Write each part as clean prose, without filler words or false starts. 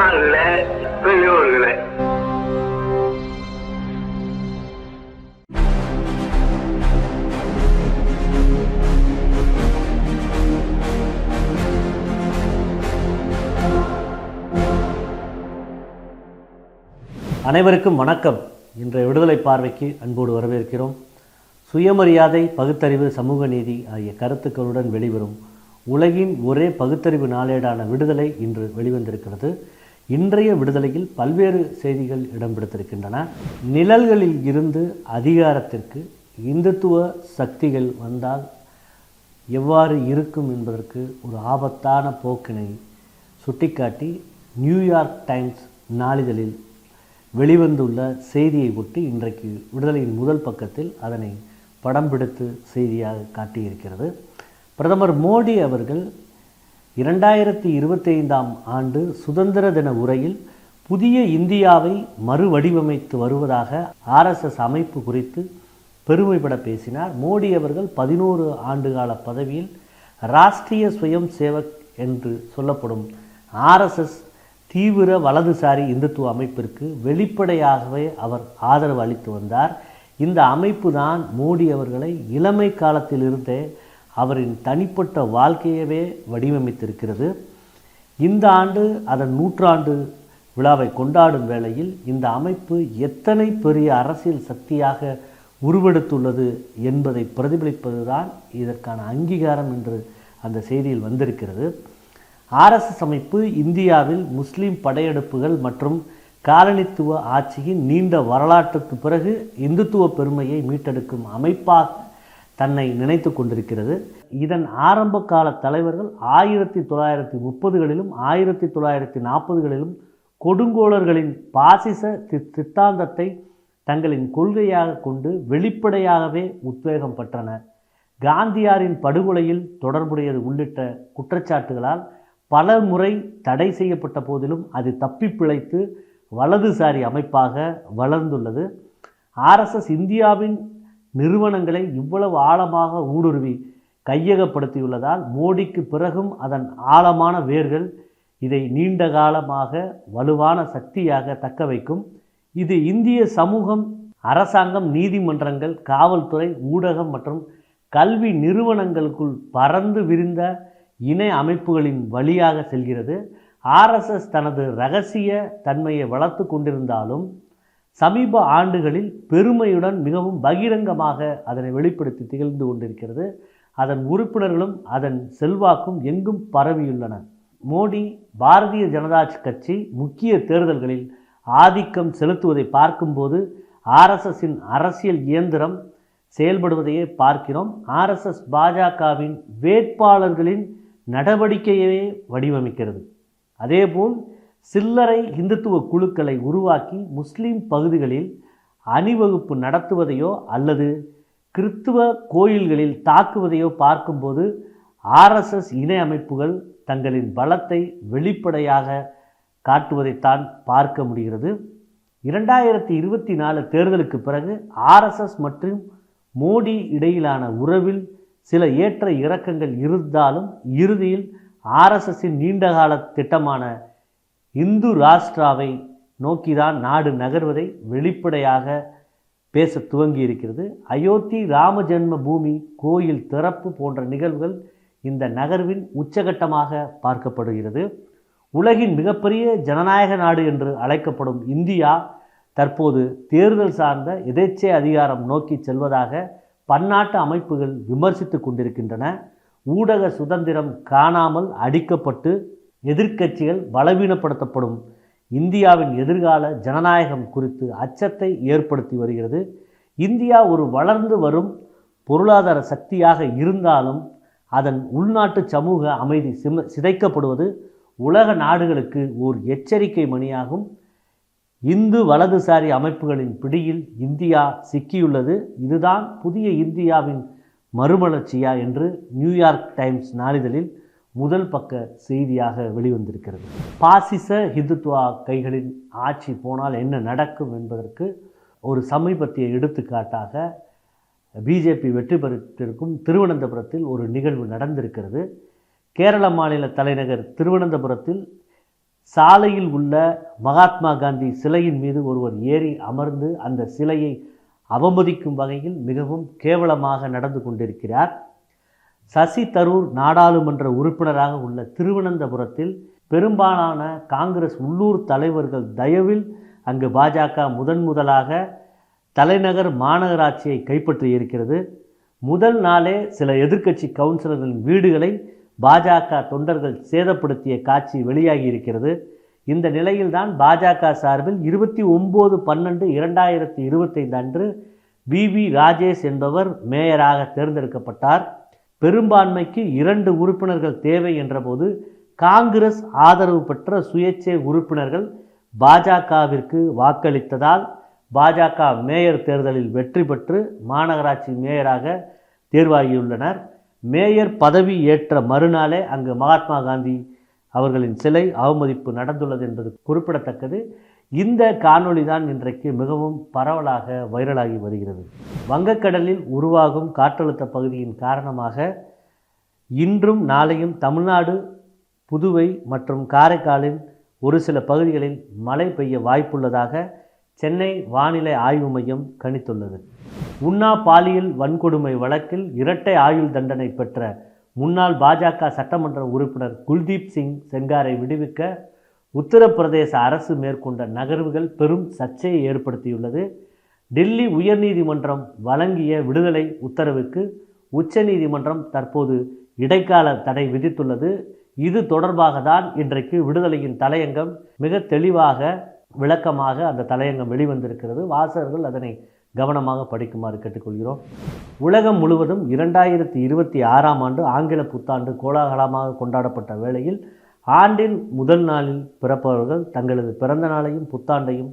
அன்பார்ந்த பெரியோர்களே, அனைவருக்கும் வணக்கம். இன்றைய விடுதலை பார்வைக்கு அன்போடு வரவேற்கிறோம். சுயமரியாதை, பகுத்தறிவு, சமூக நீதி ஆகிய கருத்துக்களுடன் வெளிவரும் உலகின் ஒரே பகுத்தறிவு நாளேடான விடுதலை இன்று வெளிவந்திருக்கிறது. இன்றைய விடுதலையில் பல்வேறு செய்திகள் இடம் பிடித்திருக்கின்றன. நிழல்களில் இருந்து அதிகாரத்திற்கு இந்துத்துவ சக்திகள் வந்தால் எவ்வாறு இருக்கும் என்பதற்கு ஒரு ஆபத்தான போக்கினை சுட்டிக்காட்டி நியூயார்க் டைம்ஸ் நாளிதழில் வெளிவந்துள்ள செய்தியை ஒட்டி இன்றைக்கு விடுதலையின் முதல் பக்கத்தில் அதனை படம் பிடித்து செய்தியாக காட்டியிருக்கிறது. பிரதமர் மோடி அவர்கள் 2025ஆம் ஆண்டு சுதந்திர தின உரையில் புதிய இந்தியாவை மறுவடிவமைத்து வருவதாக ஆர்எஸ்எஸ் அமைப்பு குறித்து பெருமைப்பட பேசினார். மோடி அவர்கள் 11 ஆண்டுகால பதவியில் ராஷ்டிரிய சுயம் சேவக் என்று சொல்லப்படும் ஆர்எஸ்எஸ் தீவிர வலதுசாரி இந்துத்துவ அமைப்பிற்கு வெளிப்படையாகவே அவர் ஆதரவு அளித்து வந்தார். இந்த அமைப்பு தான் மோடி அவர்களை இளமை காலத்திலிருந்தே அவரின் தனிப்பட்ட வாழ்க்கையவே வடிவமைத்திருக்கிறது. இந்த ஆண்டு அதன் 100ஆண்டு விழாவை கொண்டாடும் வேளையில் இந்த அமைப்பு எத்தனை பெரிய அரசியல் சக்தியாக உருவெடுத்துள்ளது என்பதை பிரதிபலிப்பதுதான் இதற்கான அங்கீகாரம் என்று அந்த செய்தியில் வந்திருக்கிறது. ஆர்எஸ்எஸ் அமைப்பு இந்தியாவில் முஸ்லீம் படையெடுப்புகள் மற்றும் காலனித்துவ ஆட்சியின் நீண்ட வரலாற்றுக்கு பிறகு இந்துத்துவ பெருமையை மீட்டெடுக்கும் அமைப்பாக தன்னை நினைத்து கொண்டிருக்கிறது. இதன் ஆரம்ப கால தலைவர்கள் 1930களிலும் 1940களிலும் கொடுங்கோளர்களின் பாசிச சித்தாந்தத்தை தங்களின் கொள்கையாக கொண்டு வெளிப்படையாகவே உத்வேகம் பெற்றனர். காந்தியாரின் படுகொலையில் தொடர்புடையது உள்ளிட்ட குற்றச்சாட்டுகளால் பல முறை தடை செய்யப்பட்ட போதிலும் அது தப்பி பிழைத்து வலதுசாரி அமைப்பாக வளர்ந்துள்ளது. ஆர்எஸ்எஸ் இந்தியாவின் நிறுவனங்களை இவ்வளவு ஆழமாக ஊடுருவி கையகப்படுத்தியுள்ளதால் மோடிக்கு பிறகும் அதன் ஆழமான வேர்கள் இதை நீண்ட காலமாக வலுவான சக்தியாக தக்க வைக்கும். இது இந்திய சமூகம், அரசாங்கம், நீதிமன்றங்கள், காவல்துறை, ஊடகம் மற்றும் கல்வி நிறுவனங்களுக்குள் பறந்து விரிந்த இணை அமைப்புகளின் வழியாக செல்கிறது. ஆர்எஸ்எஸ் தனது இரகசிய தன்மையை வளர்த்து கொண்டிருந்தாலும் சமீப ஆண்டுகளில் பெருமையுடன் மிகவும் பகிரங்கமாக அதனை வெளிப்படுத்தி திகழ்ந்து கொண்டிருக்கிறது. அதன் உறுப்பினர்களும் அதன் செல்வாக்கும் எங்கும் பரவியுள்ளன. மோடி பாரதிய ஜனதா கட்சி முக்கிய தேர்தல்களில் ஆதிக்கம் செலுத்துவதை பார்க்கும்போது ஆர்எஸ்எஸின் அரசியல் இயந்திரம் செயல்படுவதையே பார்க்கிறோம். ஆர்எஸ்எஸ் பாஜகவின் வேட்பாளர்களின் நடவடிக்கையவே வடிவமைக்கிறது. அதேபோல் சில்லறை இந்துத்துவ குழுக்களை உருவாக்கி முஸ்லீம் பகுதிகளில் அணிவகுப்பு நடத்துவதையோ அல்லது கிறித்துவ கோயில்களில் தாக்குவதையோ பார்க்கும்போது ஆர்எஸ்எஸ் இணை அமைப்புகள் தங்களின் பலத்தை வெளிப்படையாக காட்டுவதைத்தான் பார்க்க முடிகிறது. 2024 தேர்தலுக்கு பிறகு ஆர்எஸ்எஸ் மற்றும் மோடி இடையிலான உறவில் சில ஏற்ற இறக்கங்கள் இருந்தாலும் இறுதியில் ஆர்எஸ்எஸின் நீண்டகால திட்டமான இந்து ராஷ்டிராவை நோக்கிதான் நாடு நகர்வதை வெளிப்படையாக பேச துவங்கி இருக்கிறது. அயோத்தி ராம ஜென்ம பூமி கோயில் திறப்பு போன்ற நிகழ்வுகள் இந்த நகர்வின் உச்சகட்டமாக பார்க்கப்படுகிறது. உலகின் மிகப்பெரிய ஜனநாயக நாடு என்று அழைக்கப்படும் இந்தியா தற்போது தேர்தல் சார்ந்த எதேச்சை அதிகாரம் நோக்கி செல்வதாக பன்னாட்டு அமைப்புகள் விமர்சித்து கொண்டிருக்கின்றன. ஊடக சுதந்திரம் காணாமல் அடிக்கப்பட்டு எதிர்க்கட்சிகள் பலவீனப்படுத்தப்படும் இந்தியாவின் எதிர்கால ஜனநாயகம் குறித்து அச்சத்தை ஏற்படுத்தி வருகிறது. இந்தியா ஒரு வளர்ந்து வரும் பொருளாதார சக்தியாக இருந்தாலும் அதன் உள்நாட்டு சமூக அமைதி சிதைக்கப்படுவது உலக நாடுகளுக்கு ஓர் எச்சரிக்கை மணியாகும். இந்து வலதுசாரி அமைப்புகளின் பிடியில் இந்தியா சிக்கியுள்ளது. இதுதான் புதிய இந்தியாவின் மறுமலர்ச்சியா என்று நியூயார்க் டைம்ஸ் நாளிதழில் முதல் பக்க செய்தியாக வெளிவந்திருக்கிறது. பாசிச ஹிந்துத்துவா கைகளின் ஆட்சி போனால் என்ன நடக்கும் என்பதற்கு ஒரு சமீபத்திய எடுத்துக்காட்டாக பிஜேபி வெற்றி பெற்றிருக்கும் திருவனந்தபுரத்தில் ஒரு நிகழ்வு நடந்திருக்கிறது. கேரள மாநில தலைநகர் திருவனந்தபுரத்தில் சாலையில் உள்ள மகாத்மா காந்தி சிலையின் மீது ஒருவர் ஏறி அமர்ந்து அந்த சிலையை அவமதிக்கும் வகையில் மிகவும் கேவலமாக நடந்து கொண்டிருக்கிறார். சசி தரூர் நாடாளுமன்ற உறுப்பினராக உள்ள திருவனந்தபுரத்தில் பெரும்பாலான காங்கிரஸ் உள்ளூர் தலைவர்கள் தயவில் அங்கு பாஜக முதலாக தலைநகர் மாநகராட்சியை கைப்பற்றி இருக்கிறது. முதல் நாளே சில எதிர்க்கட்சி கவுன்சிலர்களின் வீடுகளை பாஜக தொண்டர்கள் சேதப்படுத்திய காட்சி வெளியாகி இருக்கிறது. இந்த நிலையில்தான் பாஜக சார்பில் 29/12/2025 அன்று வி ராஜேஷ் என்பவர் மேயராக தேர்ந்தெடுக்கப்பட்டார். பெரும்பான்மைக்கு 2 உறுப்பினர்கள் தேவை என்றபோது காங்கிரஸ் ஆதரவு பெற்ற சுயேட்சை உறுப்பினர்கள் பாஜகவிற்கு வாக்களித்ததால் பாஜக மேயர் தேர்தலில் வெற்றி பெற்று மாநகராட்சி மேயராக தேர்வாகியுள்ளனர். மேயர் பதவி ஏற்ற மறுநாளே அங்கு மகாத்மா காந்தி அவர்களின் சிலை அவமதிப்பு நடந்துள்ளது என்பது குறிப்பிடத்தக்கது. இந்த காணொளி தான் இன்றைக்கு மிகவும் பரவலாக வைரலாகி வருகிறது. வங்கக்கடலில் உருவாகும் காற்றழுத்த பகுதியின் காரணமாக இன்றும் நாளையும் தமிழ்நாடு, புதுவை மற்றும் காரைக்காலின் ஒரு சில பகுதிகளில் மழை பெய்ய வாய்ப்புள்ளதாக சென்னை வானிலை ஆய்வு மையம் கணித்துள்ளது. உன்னா பாலியல் வன்கொடுமை வழக்கில் இரட்டை ஆயுள் தண்டனை பெற்ற முன்னாள் பாஜக சட்டமன்ற உறுப்பினர் குல்தீப் சிங் செங்காரை விடுவிக்க உத்தரப்பிரதேச அரசு மேற்கொண்ட நகர்வுகள் பெரும் சர்ச்சையை ஏற்படுத்தியுள்ளது. டெல்லி உயர்நீதிமன்றம் வழங்கிய விடுதலை உத்தரவுக்கு உச்சநீதிமன்றம் தற்போது இடைக்கால தடை விதித்துள்ளது. இது தொடர்பாக தான் இன்றைக்கு விடுதலையின் தலையங்கம் மிக தெளிவாக விளக்கமாக அந்த தலையங்கம் வெளிவந்திருக்கிறது. வாசகர்கள் அதனை கவனமாக படிக்குமாறு கேட்டுக்கொள்கிறோம். உலகம் முழுவதும் 2026ஆம் ஆண்டு ஆங்கில புத்தாண்டு கோலாகலமாக கொண்டாடப்பட்ட வேளையில் ஆண்டின் முதல் நாளில் பிறப்பவர்கள் தங்களது பிறந்த நாளையும் புத்தாண்டையும்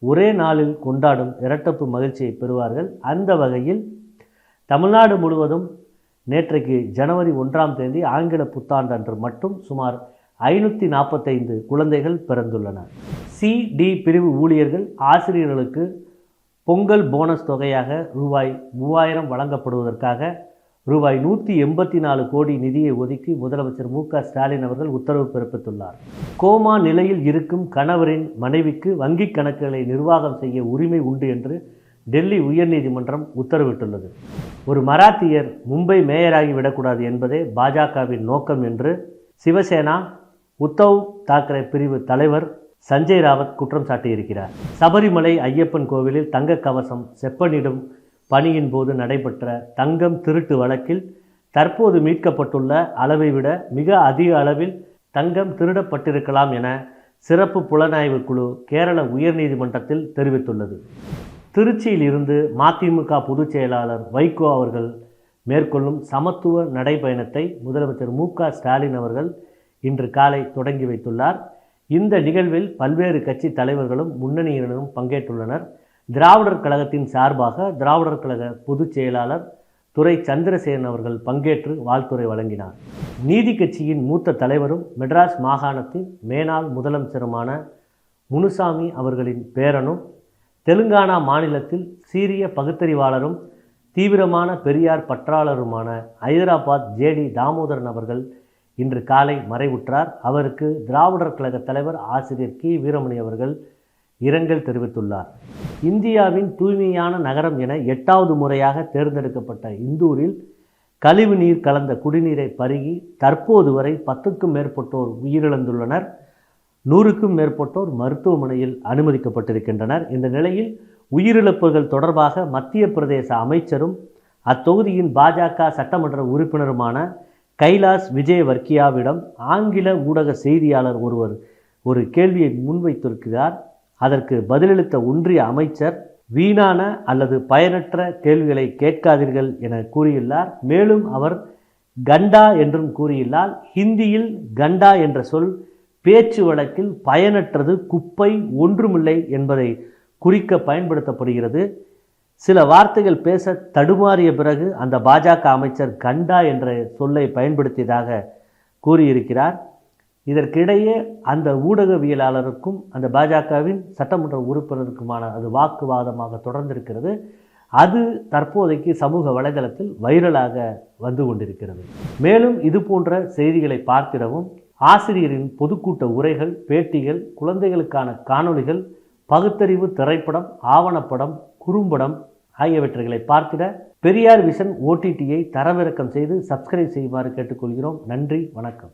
ஒரே நாளில் கொண்டாடும் இரட்டப்பு மகிழ்ச்சியை பெறுவார்கள். அந்த வகையில் தமிழ்நாடு முழுவதும் நேற்றைக்கு ஜனவரி 1ஆம் தேதி ஆங்கில புத்தாண்டு அன்று மட்டும் சுமார் 545 குழந்தைகள் பிறந்துள்ளனர். CD பிரிவு ஊழியர்கள் ஆசிரியர்களுக்கு பொங்கல் போனஸ் தொகையாக ரூபாய் 3000 வழங்கப்படுவதற்காக ரூபாய் 184 கோடி நிதியை ஒதுக்கி முதலமைச்சர் மு க ஸ்டாலின் அவர்கள் உத்தரவு பிறப்பித்துள்ளார். கோமா நிலையில் இருக்கும் கணவரின் மனைவிக்கு வங்கிக் கணக்குகளை நிர்வாகம் செய்ய உரிமை உண்டு என்று டெல்லி உயர்நீதிமன்றம் உத்தரவிட்டுள்ளது. ஒரு மராத்தியர் மும்பை மேயராகி விடக்கூடாது என்பதே பாஜகவின் நோக்கம் என்று சிவசேனா உத்தவ் தாக்கரே பிரிவு தலைவர் சஞ்சய் ராவத் குற்றம் சாட்டியிருக்கிறார். சபரிமலை ஐயப்பன் கோவிலில் தங்க கவசம் செப்பனிடும் பணியின் போது நடைபெற்ற தங்கம் திருட்டு வழக்கில் தற்போது மீட்கப்பட்டுள்ள அளவை விட மிக அதிக அளவில் தங்கம் திருடப்பட்டிருக்கலாம் என சிறப்பு புலனாய்வு குழு கேரள உயர்நீதிமன்றத்தில் தெரிவித்துள்ளது. திருச்சியில் இருந்து மதிமுக பொதுச் செயலாளர் வைகோ அவர்கள் மேற்கொள்ளும் சமத்துவ நடைபயணத்தை முதலமைச்சர் மு க ஸ்டாலின் அவர்கள் இன்று காலை தொடங்கி வைத்துள்ளார். இந்த நிகழ்வில் பல்வேறு கட்சி தலைவர்களும் முன்னணியினரும் பங்கேற்றுள்ளனர். திராவிடர் கழகத்தின் சார்பாக திராவிடர் கழக பொதுச் செயலாளர் துரை சந்திரசேகரன் அவர்கள் பங்கேற்று வாழ்த்துரை வழங்கினார். நீதி கட்சியின் மூத்த தலைவரும் மெட்ராஸ் மாகாணத்தின் மேனாள் முதலமைச்சருமான முனுசாமி அவர்களின் பேரனும் தெலுங்கானா மாநிலத்தில் சீரிய பகுத்தறிவாளரும் தீவிரமான பெரியார் பற்றாளருமான ஹைதராபாத் JD தாமோதரன் அவர்கள் இன்று காலை மறைவுற்றார். அவருக்கு திராவிடர் கழக தலைவர் ஆசிரியர் கி வீரமணி அவர்கள் இரங்கல் தெரிவித்துள்ளார். இந்தியாவின் தூய்மையான நகரம் என 8வது முறையாக தேர்ந்தெடுக்கப்பட்ட இந்தூரில் கழிவு நீர் கலந்த குடிநீரை பருகி தற்போது வரை 10க்கும் மேற்பட்டோர் உயிரிழந்துள்ளனர். 100க்கும் மேற்பட்டோர் மருத்துவமனையில் அனுமதிக்கப்பட்டிருக்கின்றனர். இந்த நிலையில் உயிரிழப்புகள் தொடர்பாக மத்திய பிரதேச அமைச்சரும் அத்தொகுதியின் பாஜக சட்டமன்ற உறுப்பினருமான கைலாஷ் விஜயவர்கியாவிடம் ஆங்கில ஊடக செய்தியாளர் ஒருவர் ஒரு கேள்வியை முன்வைத்திருக்கிறார். அதற்கு பதிலளித்த ஒன்றிய அமைச்சர் வீணான அல்லது பயனற்ற கேள்விகளை கேட்காதீர்கள் என கூறியுள்ளார். மேலும் அவர் கண்டா என்றும் கூறியுள்ளார். ஹிந்தியில் கண்டா என்ற சொல் பேச்சு வழக்கில் பயனற்றது, குப்பை, ஒன்றுமில்லை என்பதை குறிக்க பயன்படுத்தப்படுகிறது. சில வார்த்தைகள் பேச தடுமாறிய பிறகு அந்த பாஜக அமைச்சர் கண்டா என்ற சொல்லை பயன்படுத்தியதாக கூறியிருக்கிறார். இதற்கிடையே அந்த ஊடகவியலாளருக்கும் அந்த பாஜகவின் சட்டமன்ற உறுப்பினருக்குமான அது வாக்குவாதமாக தொடர்ந்திருக்கிறது. அது தற்போதைக்கு சமூக வலைதளத்தில் வைரலாக வந்து கொண்டிருக்கிறது. மேலும் இது போன்ற செய்திகளை பார்த்திடவும் ஆசிரியரின் பொதுக்கூட்ட உரைகள், பேட்டிகள், குழந்தைகளுக்கான காணொளிகள், பகுத்தறிவு திரைப்படம், ஆவணப்படம், குறும்படம் ஆகியவற்றைகளை பார்த்திட பெரியார் விஷன் OTTயை தரவிறக்கம் செய்து சப்ஸ்கிரைப் செய்யுமாறு கேட்டுக்கொள்கிறோம். நன்றி, வணக்கம்.